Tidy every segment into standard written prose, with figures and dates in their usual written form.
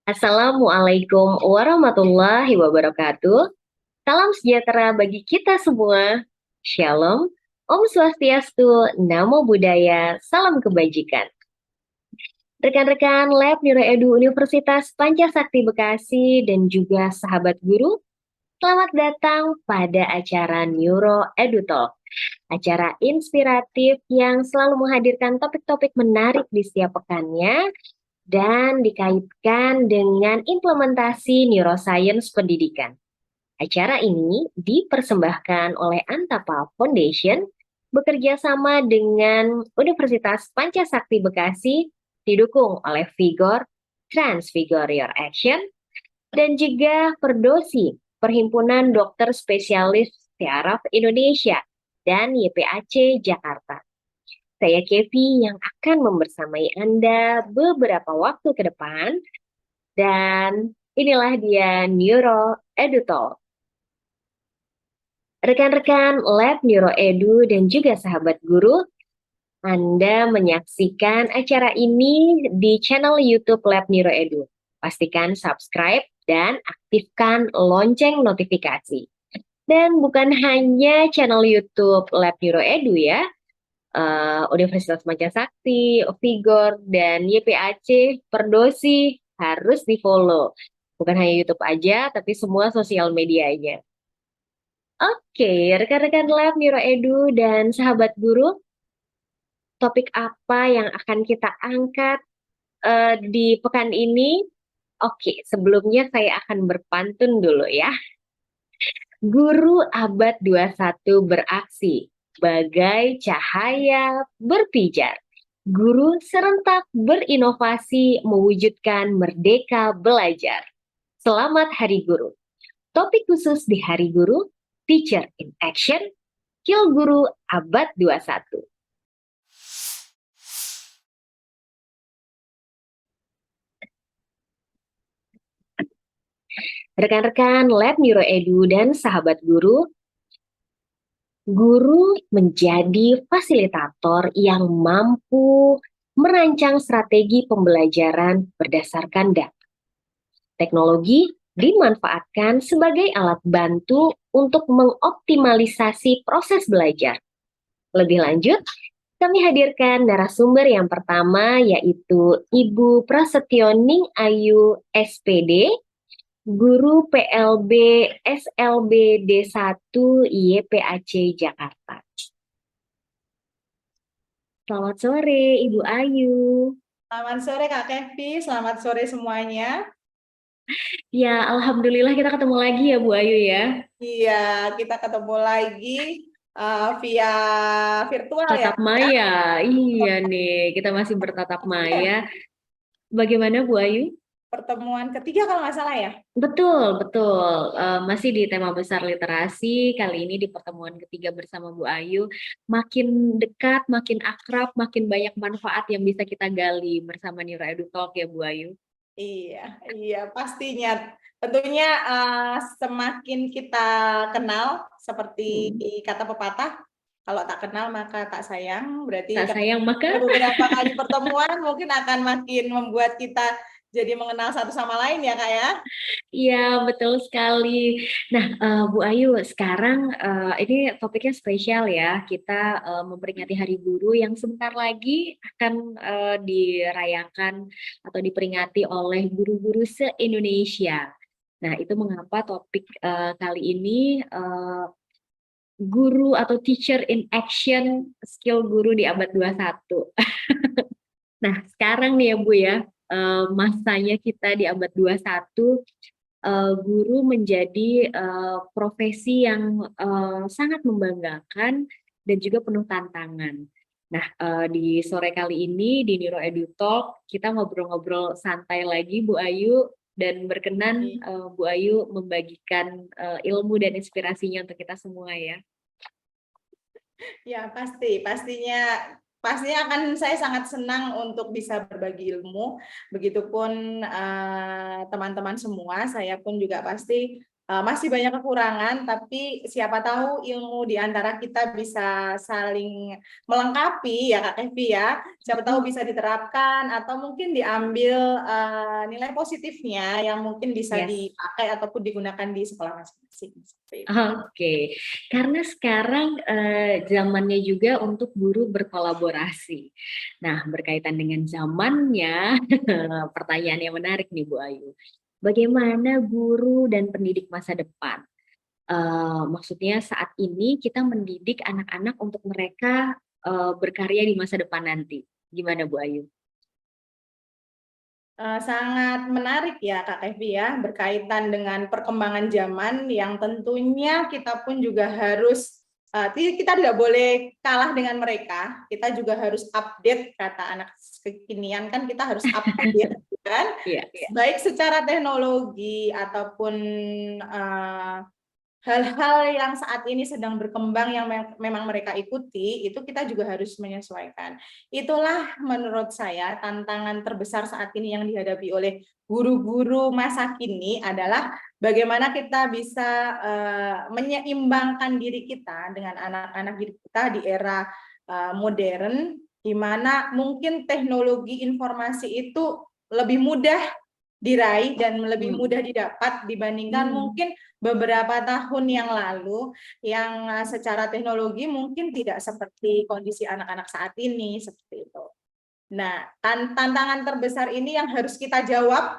Assalamualaikum warahmatullahi wabarakatuh. Salam sejahtera bagi kita semua. Shalom, Om Swastiastu, Namo Buddhaya, salam kebajikan. Rekan-rekan Lab Neuroedu Universitas Pancasakti Bekasi dan juga sahabat guru, selamat datang pada acara Neuro Edu Talk. Acara inspiratif yang selalu menghadirkan topik-topik menarik di setiap pekannya dan dikaitkan dengan implementasi neuroscience pendidikan. Acara ini dipersembahkan oleh Antapal Foundation bekerja sama dengan Universitas Pancasakti Bekasi, didukung oleh Vigor, Transfigure Your Action, dan juga Perdosi, Perhimpunan Dokter Spesialis Syaraf Indonesia, dan YPAC Jakarta. Saya Kevi yang akan membersamai Anda beberapa waktu ke depan, dan inilah dia Neuro Edu Talk. Rekan-rekan Lab Neuro Edu dan juga sahabat guru, Anda menyaksikan acara ini di channel YouTube Lab Neuro Edu. Pastikan subscribe dan aktifkan lonceng notifikasi. Dan bukan hanya channel YouTube Lab Neuro Edu ya, Universitas Pancasakti, Vigor, dan YPAC, Perdosi harus di-follow. Bukan hanya YouTube aja, tapi semua sosial medianya. Oke, rekan-rekan Lab Neuro Edu dan sahabat guru, topik apa yang akan kita angkat di pekan ini? Oke, sebelumnya saya akan berpantun dulu ya. Guru abad 21 beraksi, bagai cahaya berpijar. Guru serentak berinovasi mewujudkan merdeka belajar. Selamat Hari Guru. Topik khusus di Hari Guru, Teacher in Action, Skill Guru abad 21. Rekan-rekan Lab Neuro Edu dan sahabat guru, guru menjadi fasilitator yang mampu merancang strategi pembelajaran berdasarkan data. Teknologi dimanfaatkan sebagai alat bantu untuk mengoptimalisasi proses belajar. Lebih lanjut, kami hadirkan narasumber yang pertama yaitu Ibu Prasetyoning Ayu SPD, Guru PLB SLB D1 YPAC Jakarta. Selamat sore Ibu Ayu. Selamat sore Kak Kevi, selamat sore semuanya. Ya, Alhamdulillah kita ketemu lagi ya Bu Ayu ya. Iya, kita ketemu lagi via virtual ya. Tatap maya, iya nih, kita masih bertatap maya. Bagaimana Bu Ayu? Pertemuan ketiga kalau nggak salah ya. Betul, betul. Masih di tema besar literasi, kali ini di pertemuan ketiga bersama Bu Ayu. Makin dekat, makin akrab, makin banyak manfaat yang bisa kita gali bersama Neuro Edu Talk ya Bu Ayu. Iya, pastinya. Tentunya semakin kita kenal, seperti kata pepatah, kalau tak kenal maka tak sayang. Berarti Tak sayang maka beberapa kali pertemuan mungkin akan makin membuat kita jadi mengenal satu sama lain ya Kak ya. iya, betul sekali. Nah, Bu Ayu, sekarang ini topiknya spesial ya. Kita memperingati Hari Guru yang sebentar lagi akan dirayakan atau diperingati oleh guru-guru se-Indonesia. Nah, itu mengapa topik kali ini guru atau teacher in action, skill guru di abad 21. Nah, sekarang nih ya Bu ya, masanya kita di abad 21, guru menjadi profesi yang sangat membanggakan dan juga penuh tantangan. Nah, di sore kali ini di Neuro Edu Talk kita ngobrol-ngobrol santai lagi Bu Ayu, dan berkenan Bu Ayu membagikan ilmu dan inspirasinya untuk kita semua ya. Ya, pastinya akan saya sangat senang untuk bisa berbagi ilmu. Begitupun teman-teman semua, saya pun juga pasti masih banyak kekurangan, tapi siapa tahu ilmu di antara kita bisa saling melengkapi ya Kak Kevi ya. Siapa tahu bisa diterapkan atau mungkin diambil nilai positifnya yang mungkin bisa Yes. dipakai ataupun digunakan di sekolah masing-masing. Oke, karena sekarang zamannya juga untuk guru berkolaborasi. Nah, berkaitan dengan zamannya, pertanyaan yang menarik nih Bu Ayu. Bagaimana guru dan pendidik masa depan? Maksudnya saat ini kita mendidik anak-anak untuk mereka berkarya di masa depan nanti. Gimana Bu Ayu? Sangat menarik ya Kak Kevi ya, berkaitan dengan perkembangan zaman yang tentunya kita pun juga harus, kita tidak boleh kalah dengan mereka, kita juga harus update, kata anak kekinian kan kita harus update kan, Iya. baik secara teknologi ataupun hal-hal yang saat ini sedang berkembang yang memang mereka ikuti, itu kita juga harus menyesuaikan. Itulah menurut saya tantangan terbesar saat ini yang dihadapi oleh guru-guru masa kini adalah bagaimana kita bisa menyeimbangkan diri kita dengan anak-anak kita di era modern, di mana mungkin teknologi informasi itu lebih mudah diraih dan lebih mudah didapat dibandingkan mungkin beberapa tahun yang lalu yang secara teknologi mungkin tidak seperti kondisi anak-anak saat ini, seperti itu. Nah, tantangan terbesar ini yang harus kita jawab,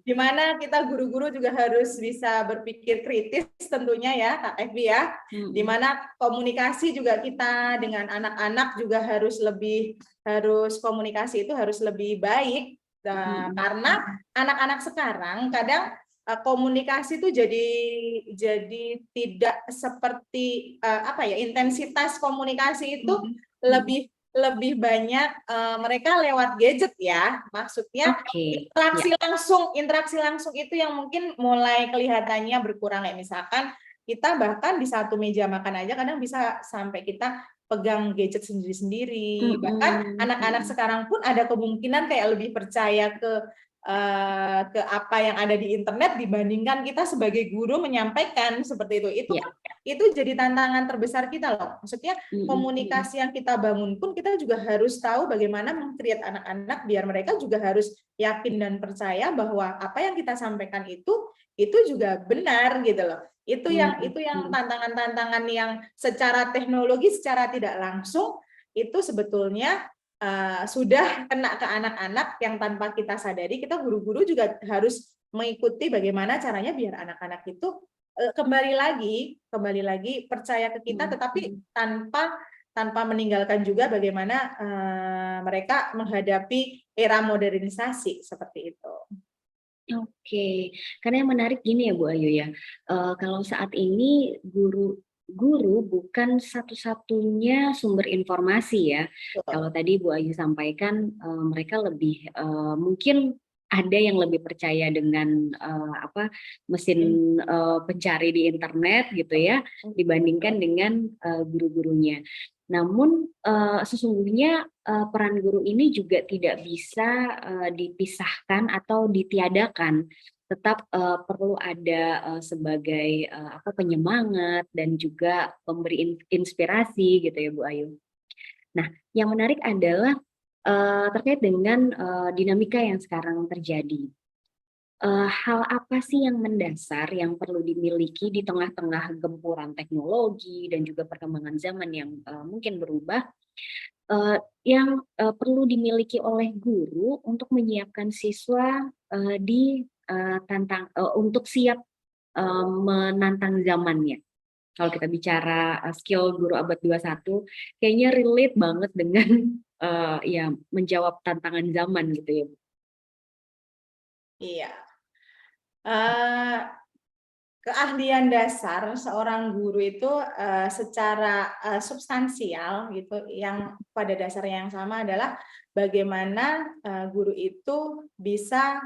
di mana kita guru-guru juga harus bisa berpikir kritis tentunya ya Kak Evi ya, di mana komunikasi juga kita dengan anak-anak juga harus komunikasi itu harus lebih baik. Karena anak-anak sekarang kadang komunikasi itu jadi tidak seperti intensitas komunikasi itu lebih banyak mereka lewat gadget ya, maksudnya interaksi langsung itu yang mungkin mulai kelihatannya berkurang, kayak misalkan kita bahkan di satu meja makan aja kadang bisa sampai kita pegang gadget sendiri-sendiri. Bahkan anak-anak sekarang pun ada kemungkinan kayak lebih percaya ke apa yang ada di internet dibandingkan kita sebagai guru menyampaikan seperti itu. Itu jadi tantangan terbesar kita loh. Maksudnya komunikasi yang kita bangun pun kita juga harus tahu bagaimana meng-create anak-anak biar mereka juga harus yakin dan percaya bahwa apa yang kita sampaikan itu juga benar gitu loh. Itu yang tantangan-tantangan yang secara teknologi secara tidak langsung itu sebetulnya sudah kena ke anak-anak yang tanpa kita sadari. Kita guru-guru juga harus mengikuti bagaimana caranya biar anak-anak itu kembali lagi percaya ke kita, tetapi tanpa meninggalkan juga bagaimana mereka menghadapi era modernisasi seperti itu. Oke, karena yang menarik gini ya Bu Ayu ya, kalau saat ini guru bukan satu-satunya sumber informasi ya. Kalau tadi Bu Ayu sampaikan mereka lebih mungkin ada yang lebih percaya dengan mesin pencari di internet gitu ya, dibandingkan dengan guru-gurunya. Namun sesungguhnya peran guru ini juga tidak bisa dipisahkan atau ditiadakan. Tetap perlu ada sebagai penyemangat dan juga pemberi inspirasi gitu ya Bu Ayu. Nah, yang menarik adalah terkait dengan dinamika yang sekarang terjadi. Hal apa sih yang mendasar yang perlu dimiliki di tengah-tengah gempuran teknologi dan juga perkembangan zaman yang mungkin berubah, yang perlu dimiliki oleh guru untuk menyiapkan siswa untuk siap menantang zamannya? Kalau kita bicara skill guru abad 21, kayaknya relate banget dengan ya menjawab tantangan zaman gitu ya. Iya. Keahlian dasar seorang guru itu secara substansial gitu, yang pada dasarnya yang sama adalah bagaimana guru itu bisa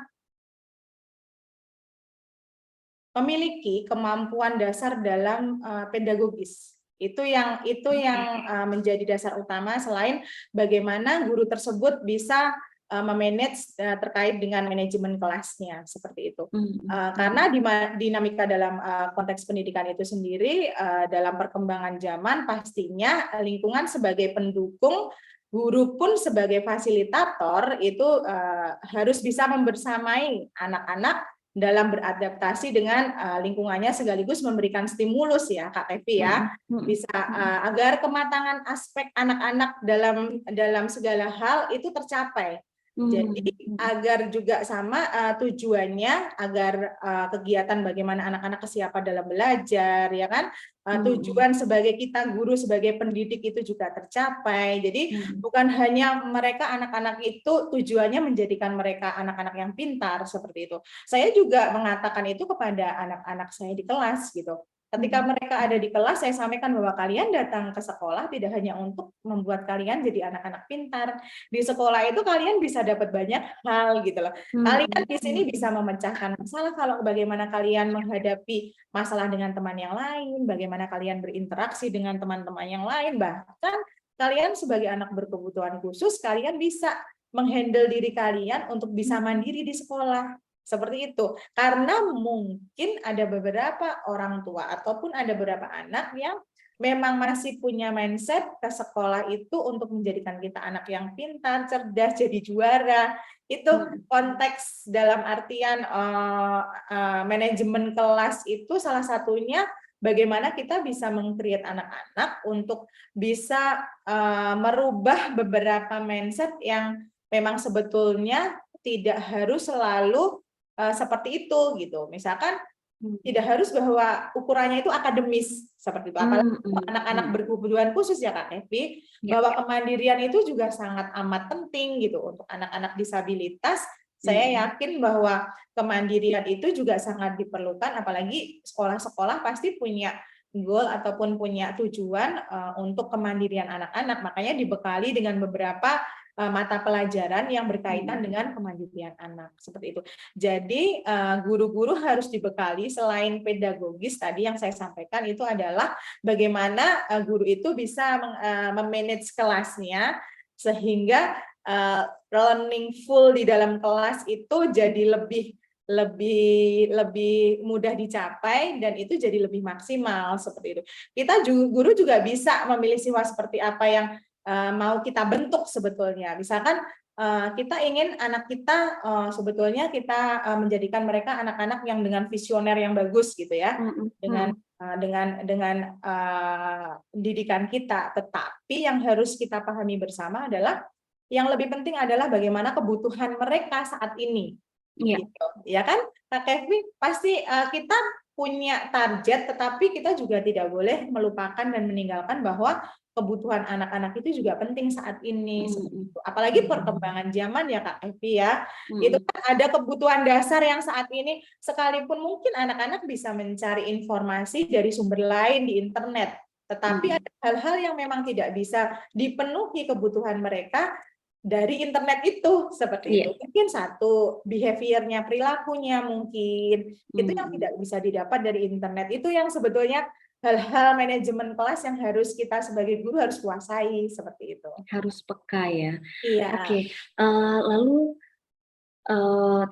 memiliki kemampuan dasar dalam pedagogis. Itu yang menjadi dasar utama, selain bagaimana guru tersebut bisa memanage terkait dengan manajemen kelasnya seperti itu. Hmm. Karena dinamika dalam konteks pendidikan itu sendiri dalam perkembangan zaman pastinya lingkungan sebagai pendukung, guru pun sebagai fasilitator itu harus bisa membersamai anak-anak dalam beradaptasi dengan lingkungannya sekaligus memberikan stimulus ya Kak Evi ya, bisa agar kematangan aspek anak-anak dalam segala hal itu tercapai. Jadi agar juga sama tujuannya agar kegiatan bagaimana anak-anak kesiapan dalam belajar ya kan, tujuan sebagai kita guru sebagai pendidik itu juga tercapai. Jadi bukan hanya mereka anak-anak itu tujuannya menjadikan mereka anak-anak yang pintar seperti itu. Saya juga mengatakan itu kepada anak-anak saya di kelas gitu. Ketika mereka ada di kelas, saya sampaikan bahwa kalian datang ke sekolah tidak hanya untuk membuat kalian jadi anak-anak pintar. Di sekolah itu kalian bisa dapat banyak hal gitu loh. Kalian di sini bisa memecahkan masalah kalau bagaimana kalian menghadapi masalah dengan teman yang lain, bagaimana kalian berinteraksi dengan teman-teman yang lain, bahkan kalian sebagai anak berkebutuhan khusus, kalian bisa menghandle diri kalian untuk bisa mandiri di sekolah. Seperti itu. Karena mungkin ada beberapa orang tua ataupun ada beberapa anak yang memang masih punya mindset ke sekolah itu untuk menjadikan kita anak yang pintar, cerdas, jadi juara. Itu konteks dalam artian manajemen kelas itu salah satunya bagaimana kita bisa meng-create anak-anak untuk bisa merubah beberapa mindset yang memang sebetulnya tidak harus selalu seperti itu gitu. Misalkan tidak harus bahwa ukurannya itu akademis seperti itu. Apalagi anak-anak berkebutuhan khusus ya Kak Evi, bahwa kemandirian itu juga sangat amat penting gitu untuk anak-anak disabilitas. Saya yakin bahwa kemandirian itu juga sangat diperlukan, apalagi sekolah-sekolah pasti punya goal ataupun punya tujuan untuk kemandirian anak-anak. Makanya dibekali dengan beberapa mata pelajaran yang berkaitan dengan kemandirian anak seperti itu. Jadi guru-guru harus dibekali selain pedagogis tadi yang saya sampaikan itu adalah bagaimana guru itu bisa memanage kelasnya sehingga learning full di dalam kelas itu jadi lebih mudah dicapai dan itu jadi lebih maksimal seperti itu. Kita guru juga bisa memilih siswa seperti apa yang mau kita bentuk sebetulnya. Misalkan kita ingin anak kita sebetulnya kita menjadikan mereka anak-anak yang dengan visioner yang bagus gitu ya, dengan didikan kita. Tetapi yang harus kita pahami bersama adalah yang lebih penting adalah bagaimana kebutuhan mereka saat ini. Gitu. Ya kan, Kak Kevin? Pasti kita punya target, tetapi kita juga tidak boleh melupakan dan meninggalkan bahwa kebutuhan anak-anak itu juga penting saat ini. Apalagi perkembangan zaman ya Kak Evi ya. Itu kan ada kebutuhan dasar yang saat ini sekalipun mungkin anak-anak bisa mencari informasi dari sumber lain di internet, tetapi ada hal-hal yang memang tidak bisa dipenuhi kebutuhan mereka dari internet itu seperti itu. Mungkin satu behaviornya, perilakunya mungkin itu yang tidak bisa didapat dari internet. Itu yang sebetulnya hal-hal manajemen kelas yang harus kita sebagai guru harus kuasai seperti itu. Harus peka ya. Iya. Oke. Lalu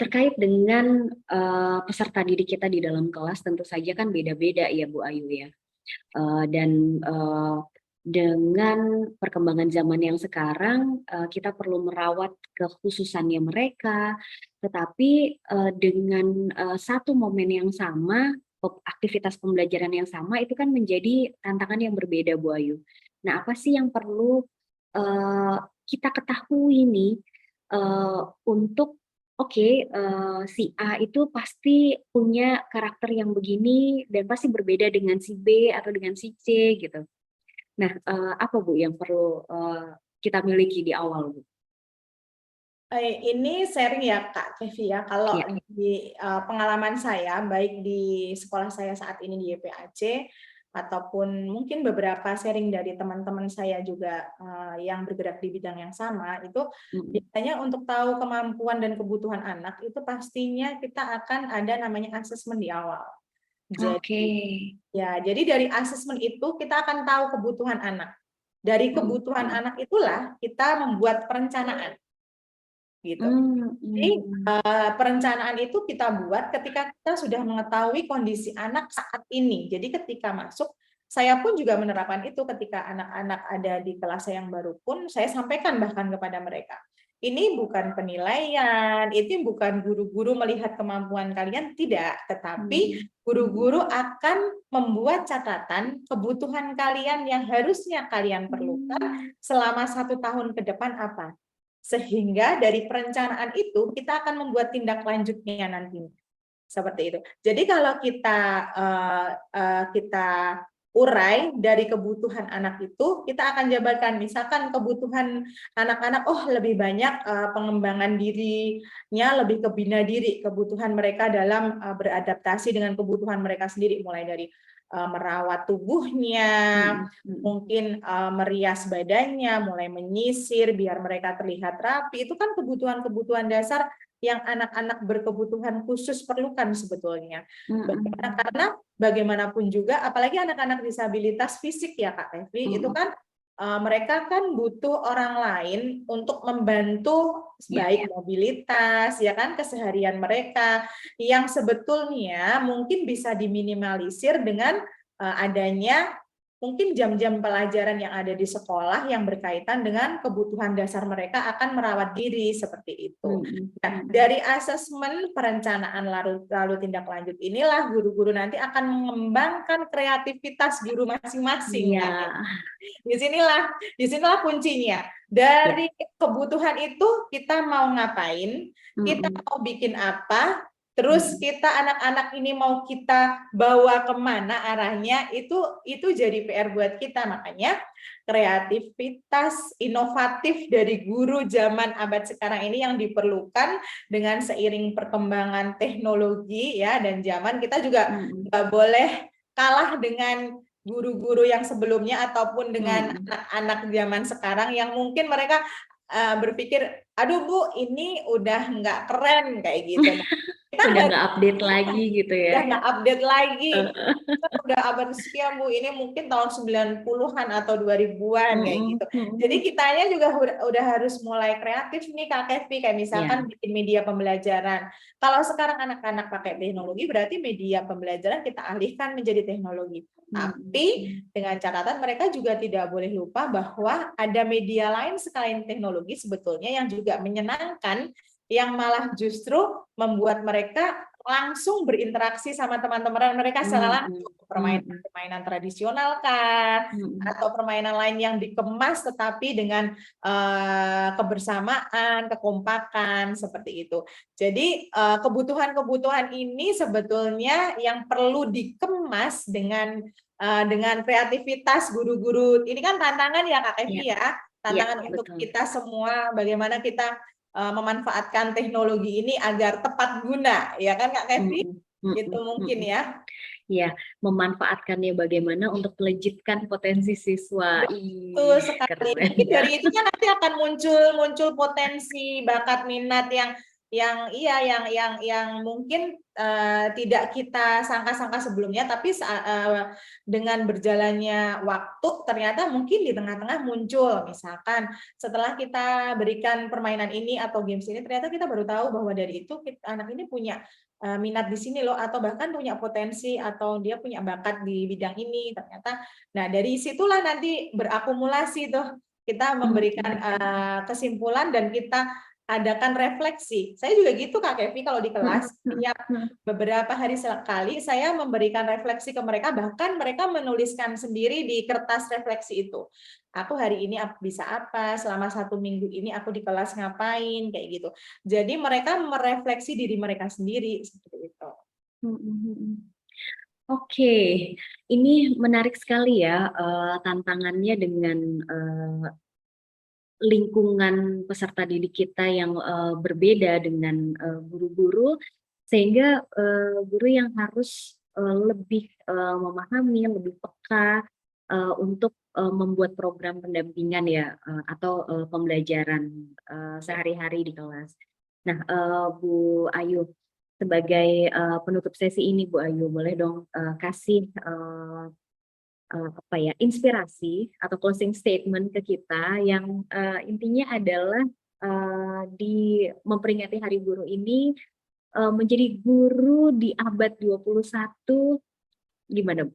terkait dengan peserta didik kita di dalam kelas tentu saja kan beda-beda ya Bu Ayu ya. Dan dengan perkembangan zaman yang sekarang kita perlu merawat kekhususannya mereka, tetapi dengan satu momen yang sama, aktivitas pembelajaran yang sama itu kan menjadi tantangan yang berbeda Bu Ayu. Nah, apa sih yang perlu kita ketahui nih untuk si A itu pasti punya karakter yang begini dan pasti berbeda dengan si B atau dengan si C gitu. Nah, apa Bu yang perlu kita miliki di awal, Bu? Ini sharing ya Kak Kevi ya, kalau di pengalaman saya, baik di sekolah saya saat ini di YPAC, ataupun mungkin beberapa sharing dari teman-teman saya juga yang bergerak di bidang yang sama, itu biasanya untuk tahu kemampuan dan kebutuhan anak, itu pastinya kita akan ada namanya asesmen di awal. Jadi dari asesmen itu kita akan tahu kebutuhan anak. Dari kebutuhan anak itulah kita membuat perencanaan. gitu. Jadi perencanaan itu kita buat ketika kita sudah mengetahui kondisi anak saat ini. Jadi ketika masuk, saya pun juga menerapkan itu ketika anak-anak ada di kelas yang baru pun, saya sampaikan bahkan kepada mereka. Ini bukan penilaian, itu bukan guru-guru melihat kemampuan kalian, tidak. Tetapi guru-guru akan membuat catatan kebutuhan kalian yang harusnya kalian perlukan selama 1 tahun ke depan apa. Sehingga dari perencanaan itu kita akan membuat tindak lanjutnya nanti seperti itu. Jadi kalau kita urai dari kebutuhan anak itu, kita akan jabarkan misalkan kebutuhan anak-anak, oh lebih banyak pengembangan dirinya, lebih ke bina diri, kebutuhan mereka dalam beradaptasi dengan kebutuhan mereka sendiri, mulai dari merawat tubuhnya, mungkin merias badannya, mulai menyisir biar mereka terlihat rapi. Itu kan kebutuhan-kebutuhan dasar yang anak-anak berkebutuhan khusus perlukan sebetulnya. Karena bagaimanapun juga, apalagi anak-anak disabilitas fisik ya Kak Evi, itu kan mereka kan butuh orang lain untuk membantu baik mobilitas, ya kan, keseharian mereka yang sebetulnya mungkin bisa diminimalisir dengan adanya mungkin jam-jam pelajaran yang ada di sekolah yang berkaitan dengan kebutuhan dasar mereka akan merawat diri seperti itu. Nah, dari asesmen perencanaan lalu tindak lanjut inilah guru-guru nanti akan mengembangkan kreativitas guru masing-masing. Disinilah kuncinya. Dari kebutuhan itu kita mau ngapain, kita mau bikin apa, terus kita anak-anak ini mau kita bawa kemana arahnya, itu jadi PR buat kita. Makanya kreativitas inovatif dari guru zaman abad sekarang ini yang diperlukan dengan seiring perkembangan teknologi ya dan zaman. Kita juga nggak boleh kalah dengan guru-guru yang sebelumnya ataupun dengan anak-anak zaman sekarang yang mungkin mereka berpikir, aduh Bu, ini udah nggak keren kayak gitu. Nah, udah nggak update lagi gitu ya. Udah nggak update lagi. Udah abad sekian Bu, ini mungkin tahun 90-an atau 2000-an kayak gitu. Jadi kitanya juga udah harus mulai kreatif nih Kak Kevi, kayak misalkan bikin media pembelajaran. Kalau sekarang anak-anak pakai teknologi, berarti media pembelajaran kita alihkan menjadi teknologi. Tapi dengan catatan mereka juga tidak boleh lupa bahwa ada media lain selain teknologi sebetulnya yang juga menyenangkan, yang malah justru membuat mereka langsung berinteraksi sama teman-teman mereka secara langsung. Permainan tradisional kah, atau permainan lain yang dikemas tetapi dengan kebersamaan, kekompakan seperti itu. Jadi kebutuhan-kebutuhan ini sebetulnya yang perlu dikemas dengan kreativitas guru-guru. Ini kan tantangan ya Kak Evi ya, tantangan untuk kita semua, bagaimana kita memanfaatkan teknologi ini agar tepat guna, ya kan Kak Kevi? Itu mungkin ya. Ya, memanfaatkannya bagaimana untuk melejitkan potensi siswa. Betul sekali. Mungkin dari itunya nanti akan muncul potensi, bakat, minat yang mungkin tidak kita sangka-sangka sebelumnya, tapi dengan berjalannya waktu ternyata mungkin di tengah-tengah muncul. Misalkan setelah kita berikan permainan ini atau games ini, ternyata kita baru tahu bahwa dari itu anak ini punya minat di sini loh, atau bahkan punya potensi atau dia punya bakat di bidang ini ternyata. Nah, dari situlah nanti berakumulasi tuh kita memberikan kesimpulan dan kita adakan refleksi. Saya juga gitu Kak Kevi kalau di kelas, setiap beberapa hari sekali saya memberikan refleksi ke mereka, bahkan mereka menuliskan sendiri di kertas refleksi itu. Aku hari ini bisa apa, selama 1 minggu ini aku di kelas ngapain, kayak gitu. Jadi mereka merefleksi diri mereka sendiri, seperti itu. Oke, ini menarik sekali ya tantangannya dengan lingkungan peserta didik kita yang berbeda dengan guru-guru, sehingga guru yang harus lebih memahami, lebih peka untuk membuat program pendampingan ya atau pembelajaran sehari-hari di kelas. Nah, Bu Ayu, sebagai penutup sesi ini, Bu Ayu, boleh dong kasih inspirasi atau closing statement ke kita yang intinya adalah di memperingati Hari Guru ini menjadi guru di abad 21 gimana, Bu?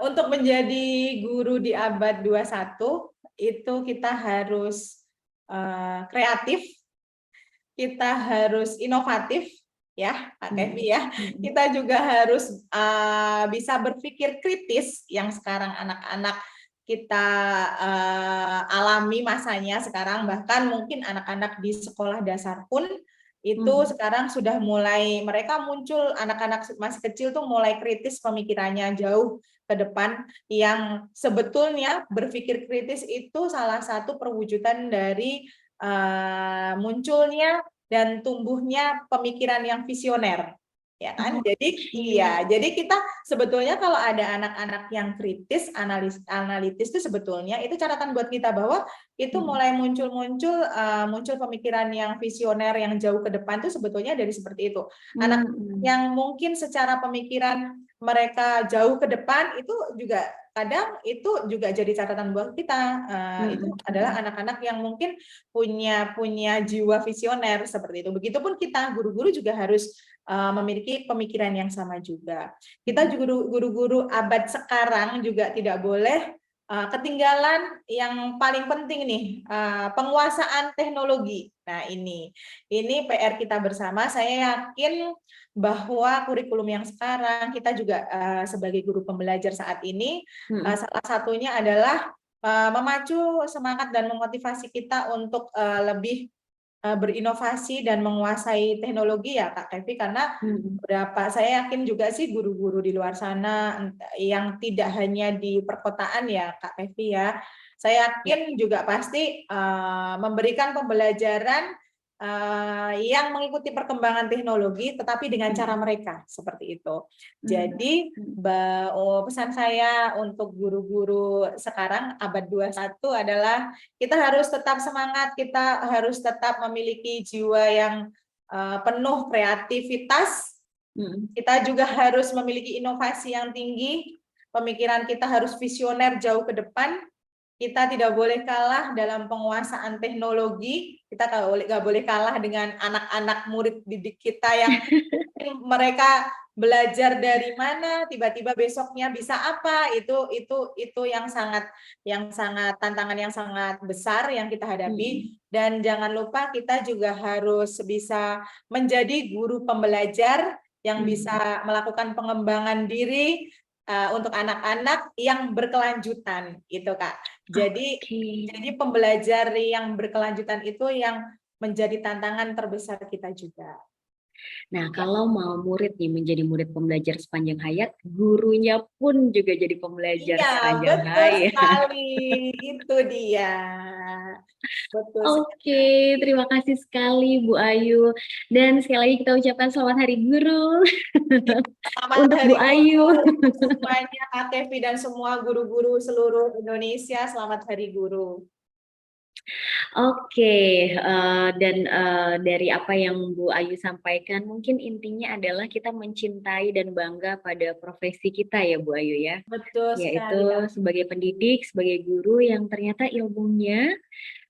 Untuk menjadi guru di abad 21 itu kita harus kreatif, kita harus inovatif ya, Kak Kevi ya. Kita juga harus bisa berpikir kritis yang sekarang anak-anak kita alami masanya sekarang, bahkan mungkin anak-anak di sekolah dasar pun itu sekarang sudah mulai, mereka muncul, anak-anak masih kecil tuh mulai kritis pemikirannya jauh ke depan, yang sebetulnya berpikir kritis itu salah satu perwujudan dari munculnya dan tumbuhnya pemikiran yang visioner, ya kan? Jadi kita sebetulnya kalau ada anak-anak yang kritis, analitis itu sebetulnya itu catatan buat kita bahwa itu mulai muncul pemikiran yang visioner yang jauh ke depan itu sebetulnya dari seperti itu. Anak yang mungkin secara pemikiran mereka jauh ke depan itu juga kadang itu juga jadi catatan buat kita. Itu adalah anak-anak yang mungkin punya jiwa visioner seperti itu. Begitupun kita guru-guru juga harus memiliki pemikiran yang sama juga. Kita guru-guru abad sekarang juga tidak boleh ketinggalan yang paling penting nih, penguasaan teknologi. Nah, ini PR kita bersama. Saya yakin bahwa kurikulum yang sekarang kita juga sebagai guru pembelajar saat ini salah satunya adalah memacu semangat dan memotivasi kita untuk lebih berinovasi dan menguasai teknologi ya Kak Kevi, karena saya yakin juga sih guru-guru di luar sana yang tidak hanya di perkotaan ya Kak Kevi ya, saya yakin juga pasti memberikan pembelajaran yang mengikuti perkembangan teknologi tetapi dengan cara mereka seperti itu. Jadi pesan saya untuk guru-guru sekarang abad 21 adalah kita harus tetap semangat, kita harus tetap memiliki jiwa yang penuh kreativitas. Kita juga harus memiliki inovasi yang tinggi, pemikiran kita harus visioner jauh ke depan. Kita tidak boleh kalah dalam penguasaan teknologi, kita nggak boleh kalah dengan anak-anak murid didik kita yang mereka belajar dari mana, tiba-tiba besoknya bisa apa, itu yang sangat tantangan yang sangat besar yang kita hadapi. Dan jangan lupa kita juga harus bisa menjadi guru pembelajar yang bisa melakukan pengembangan diri untuk anak-anak yang berkelanjutan, gitu Kak. Jadi pembelajar yang berkelanjutan itu yang menjadi tantangan terbesar kita juga. Nah, kalau mau murid nih menjadi murid pembelajar sepanjang hayat, gurunya pun juga jadi pembelajar sepanjang hayat. Betul sekali, itu dia. Oke, terima kasih sekali Bu Ayu. Dan sekali lagi kita ucapkan selamat Hari Guru untuk Bu Ayu. Semuanya Kak Kevi dan semua guru-guru seluruh Indonesia, selamat Hari Guru. Oke, dan dari apa yang Bu Ayu sampaikan, mungkin intinya adalah kita mencintai dan bangga pada profesi kita ya Bu Ayu ya. Betul yaitu sekali. Sebagai pendidik, sebagai guru yang ternyata ilmunya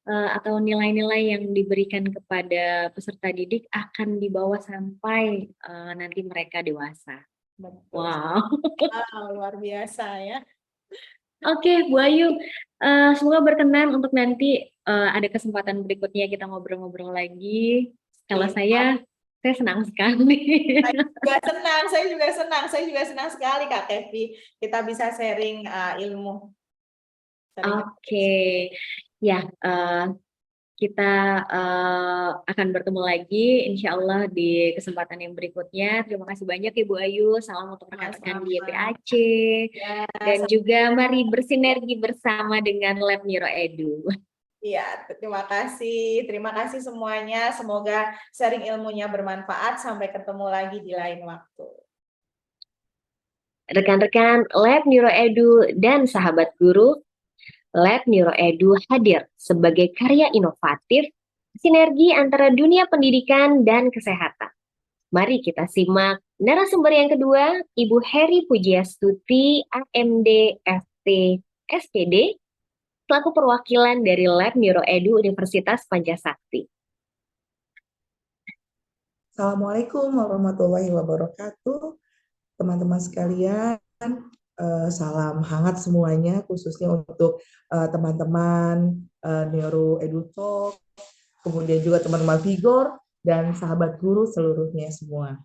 atau nilai-nilai yang diberikan kepada peserta didik akan dibawa sampai nanti mereka dewasa. Betul. Wow. Luar biasa ya. Oke, Bu Ayu, semoga berkenan untuk nanti ada kesempatan berikutnya kita ngobrol-ngobrol lagi. Kalau saya senang sekali. Saya juga senang sekali Kak Kevi. Kita bisa sharing ilmu. Oke, ya kita akan bertemu lagi insya Allah di kesempatan yang berikutnya. Terima kasih banyak Ibu Ayu, salam untuk rekan-rekan di YPAC, dan juga mari bersinergi bersama dengan Lab Niro Edu. Iya, terima kasih semuanya, semoga sharing ilmunya bermanfaat, sampai ketemu lagi di lain waktu. Rekan-rekan Lab Niro Edu dan sahabat guru, Lab Niro Edu hadir sebagai karya inovatif sinergi antara dunia pendidikan dan kesehatan. Mari kita simak narasumber yang kedua, Ibu Heri Pujiastuti, AMD, FT, SPD, selaku perwakilan dari Lab Neuroedu Universitas Pancasakti. Assalamualaikum warahmatullahi wabarakatuh, teman-teman sekalian. Salam hangat semuanya, khususnya untuk teman-teman Neuro Edu Talk, kemudian juga teman-teman Vigor dan sahabat guru seluruhnya semua.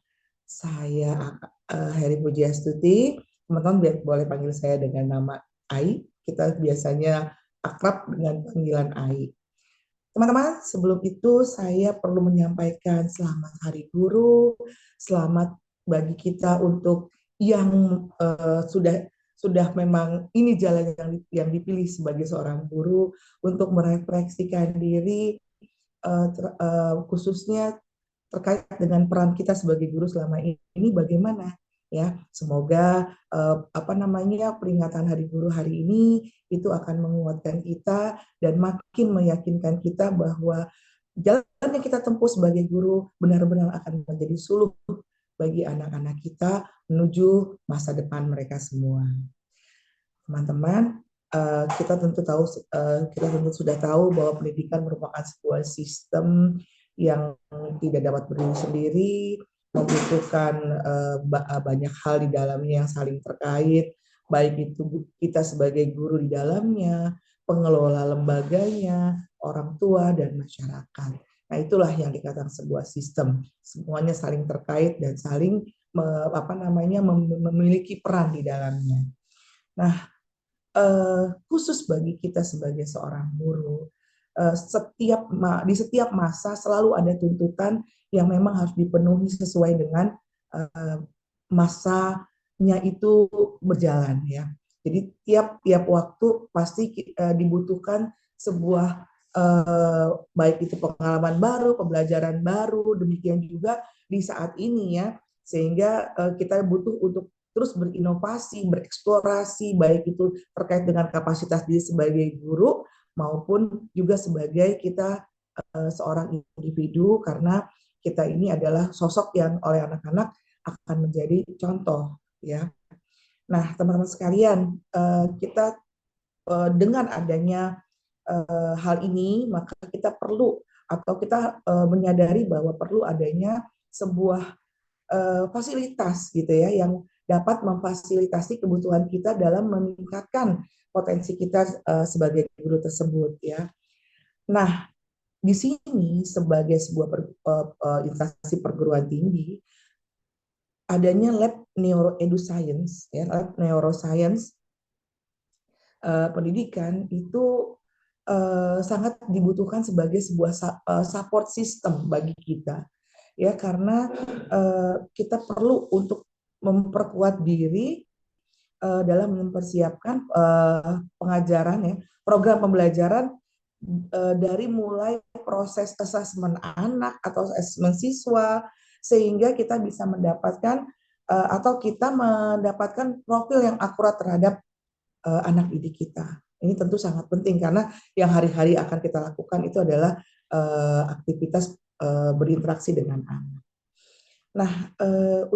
Saya Heri Pujiastuti, teman-teman boleh panggil saya dengan nama Ai. Kita biasanya akrab dengan panggilan Ai. Teman-teman, sebelum itu saya perlu menyampaikan selamat Hari Guru, selamat bagi kita untuk yang sudah memang ini jalan yang dipilih sebagai seorang guru untuk merefleksikan diri, khususnya terkait dengan peran kita sebagai guru selama ini bagaimana ya. Semoga peringatan Hari Guru hari ini itu akan menguatkan kita dan makin meyakinkan kita bahwa jalan yang kita tempuh sebagai guru benar-benar akan menjadi suluh bagi anak-anak kita menuju masa depan mereka semua. Teman-teman, kita tentu sudah tahu bahwa pendidikan merupakan sebuah sistem yang tidak dapat berdiri sendiri, membutuhkan banyak hal di dalamnya yang saling terkait, baik itu kita sebagai guru di dalamnya, pengelola lembaganya, orang tua, dan masyarakat. Nah, itulah yang dikatakan sebuah sistem. Semuanya saling terkait dan saling memiliki peran di dalamnya. Nah, khusus bagi kita sebagai seorang guru, di setiap masa selalu ada tuntutan yang memang harus dipenuhi sesuai dengan masanya itu berjalan ya. Jadi tiap waktu pasti dibutuhkan sebuah baik itu pengalaman baru, pembelajaran baru, demikian juga di saat ini ya, sehingga kita butuh untuk terus berinovasi, bereksplorasi, baik itu terkait dengan kapasitas diri sebagai guru maupun juga sebagai kita seorang individu, karena kita ini adalah sosok yang oleh anak-anak akan menjadi contoh ya. Nah, teman-teman sekalian, kita dengan adanya hal ini, maka kita perlu atau kita menyadari bahwa perlu adanya sebuah fasilitas gitu ya, yang dapat memfasilitasi kebutuhan kita dalam meningkatkan potensi kita sebagai guru tersebut ya. Nah, di sini sebagai sebuah instansi perguruan tinggi, adanya lab neuroscience ya, lab neuroscience pendidikan itu sangat dibutuhkan sebagai sebuah support system bagi kita ya, karena kita perlu untuk memperkuat diri dalam mempersiapkan pengajaran ya, program pembelajaran dari mulai proses asesmen anak atau asesmen siswa, sehingga kita bisa mendapatkan atau kita mendapatkan profil yang akurat terhadap anak didik kita. Ini tentu sangat penting karena yang hari-hari akan kita lakukan itu adalah aktivitas berinteraksi dengan anak. Nah,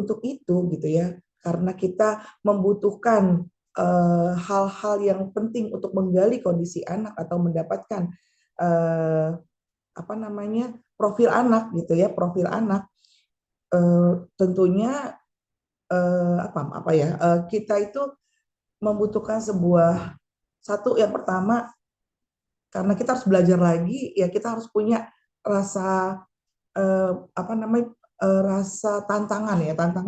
untuk itu gitu ya, karena kita membutuhkan hal-hal yang penting untuk menggali kondisi anak atau mendapatkan profil anak gitu ya, profil anak, tentunya kita itu membutuhkan sebuah yang pertama, karena kita harus belajar lagi ya, kita harus punya rasa rasa tantangan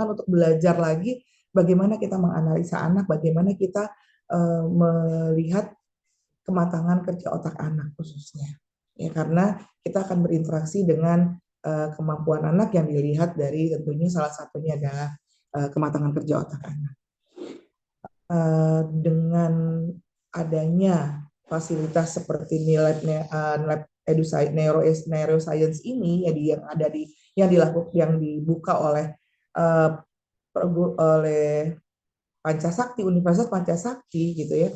untuk belajar lagi bagaimana kita menganalisa anak, bagaimana kita melihat kematangan kerja otak anak khususnya ya, karena kita akan berinteraksi dengan kemampuan anak yang dilihat dari tentunya salah satunya adalah kematangan kerja otak anak. Dengan adanya fasilitas seperti lab neuroscience ini yang dibuka oleh Universitas Pancasakti gitu ya,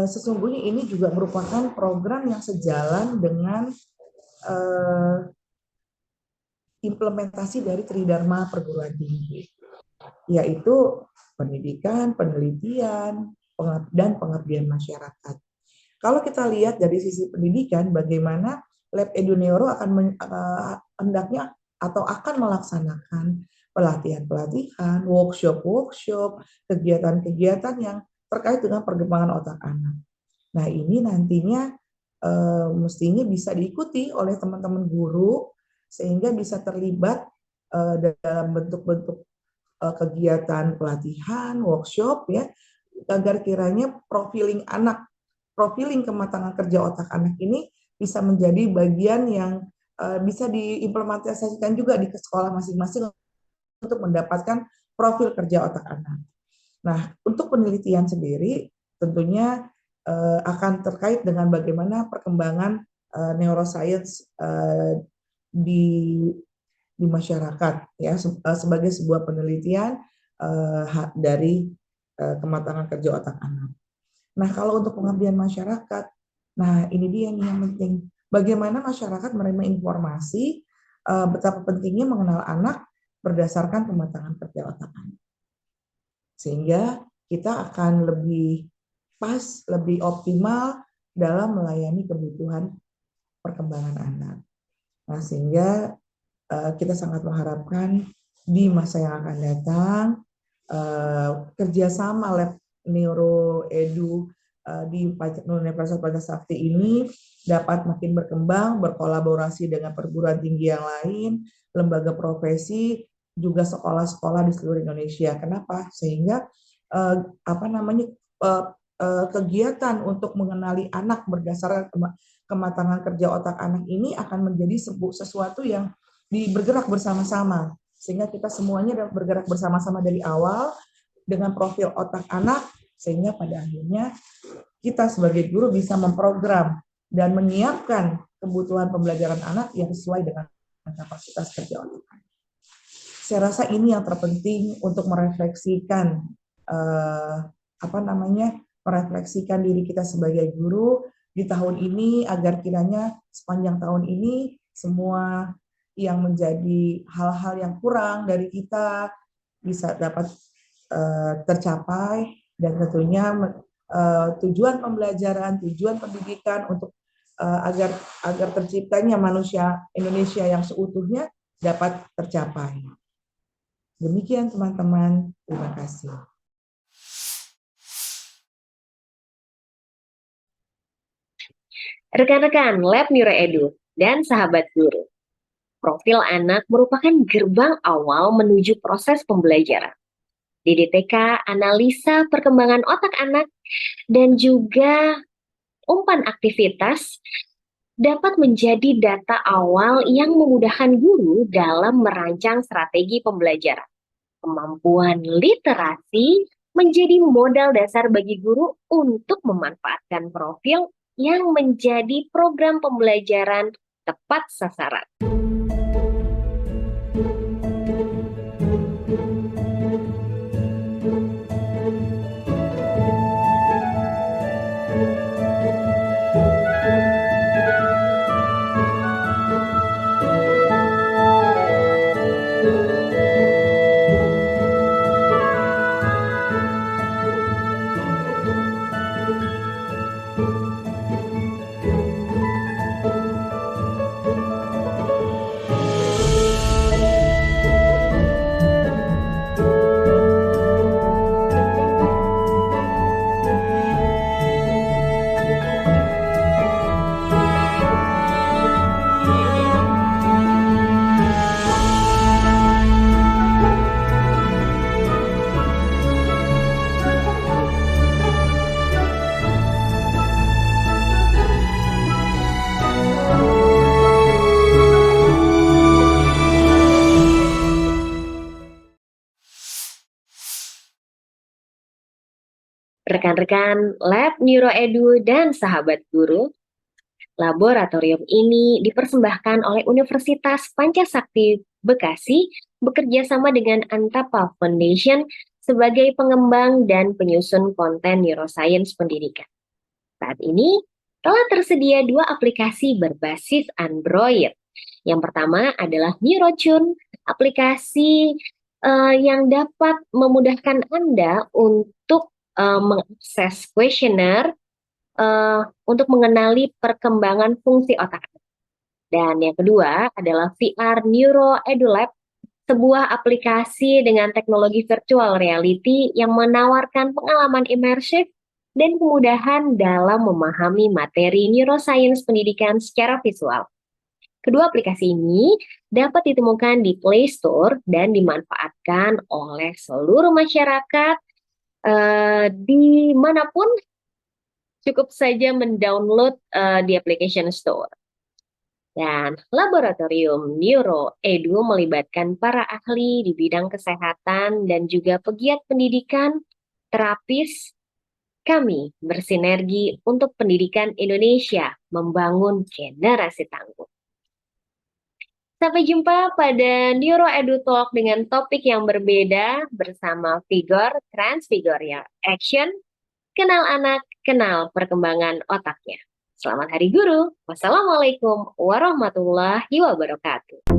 sesungguhnya ini juga merupakan program yang sejalan dengan implementasi dari Tridharma perguruan tinggi, yaitu pendidikan, penelitian, dan pengabdian masyarakat. Kalau kita lihat dari sisi pendidikan, bagaimana Lab Edu Neuro hendaknya atau akan melaksanakan pelatihan-pelatihan, workshop-workshop, kegiatan-kegiatan yang terkait dengan perkembangan otak anak. Nah, ini nantinya mestinya bisa diikuti oleh teman-teman guru sehingga bisa terlibat dalam bentuk-bentuk kegiatan pelatihan, workshop ya, agar kiranya profiling kematangan kerja otak anak ini bisa menjadi bagian yang bisa diimplementasikan juga di sekolah masing-masing untuk mendapatkan profil kerja otak anak. Nah, untuk penelitian sendiri tentunya akan terkait dengan bagaimana perkembangan neuroscience di masyarakat ya sebagai sebuah penelitian dari kematangan kerja otak anak. Nah, kalau untuk pengabdian masyarakat, nah ini dia nih yang penting. Bagaimana masyarakat menerima informasi betapa pentingnya mengenal anak berdasarkan kematangan kerja otak anak. Sehingga kita akan lebih pas, lebih optimal dalam melayani kebutuhan perkembangan anak. Nah, sehingga kita sangat mengharapkan di masa yang akan datang kerjasama Lab Neuro Edu di Universitas Pancasakti ini dapat makin berkembang, berkolaborasi dengan perguruan tinggi yang lain, lembaga profesi, juga sekolah-sekolah di seluruh Indonesia. Kenapa? Sehingga kegiatan untuk mengenali anak berdasarkan kematangan kerja otak anak ini akan menjadi sesuatu yang bergerak bersama-sama, sehingga kita semuanya bergerak bersama-sama dari awal dengan profil otak anak, sehingga pada akhirnya kita sebagai guru bisa memprogram dan menyiapkan kebutuhan pembelajaran anak yang sesuai dengan kapasitas kerja otak anak. Saya rasa ini yang terpenting untuk merefleksikan merefleksikan diri kita sebagai guru di tahun ini, agar kiranya sepanjang tahun ini semua yang menjadi hal-hal yang kurang dari kita bisa dapat tercapai, dan tentunya tujuan pembelajaran, tujuan pendidikan untuk agar terciptanya manusia Indonesia yang seutuhnya dapat tercapai. Demikian teman-teman, terima kasih. Rekan-rekan Lab Neuro Edu dan sahabat guru, profil anak merupakan gerbang awal menuju proses pembelajaran. DDTK, analisa perkembangan otak anak, dan juga umpan aktivitas dapat menjadi data awal yang memudahkan guru dalam merancang strategi pembelajaran. Kemampuan literasi menjadi modal dasar bagi guru untuk memanfaatkan profil yang menjadi program pembelajaran tepat sasaran. Rekan-rekan Lab Neuro Edu dan sahabat guru, laboratorium ini dipersembahkan oleh Universitas Pancasakti Bekasi bekerja sama dengan Antapal Foundation sebagai pengembang dan penyusun konten neuroscience pendidikan. Saat ini telah tersedia 2 aplikasi berbasis Android. Yang pertama adalah NeuroTune, aplikasi yang dapat memudahkan Anda untuk mengakses kuesioner untuk mengenali perkembangan fungsi otak. Dan yang kedua adalah VR Neuro EduLab, sebuah aplikasi dengan teknologi virtual reality yang menawarkan pengalaman imersif dan kemudahan dalam memahami materi neuroscience pendidikan secara visual. Kedua aplikasi ini dapat ditemukan di Play Store dan dimanfaatkan oleh seluruh masyarakat dimanapun, cukup saja mendownload di application store. Dan Laboratorium Neuro Edu melibatkan para ahli di bidang kesehatan dan juga pegiat pendidikan, terapis. Kami bersinergi untuk pendidikan Indonesia, membangun generasi tangguh. Sampai jumpa pada Neuro Edu Talk dengan topik yang berbeda bersama Vigor Transvigoria Action. Kenal anak, kenal perkembangan otaknya. Selamat Hari Guru. Wassalamualaikum warahmatullahi wabarakatuh.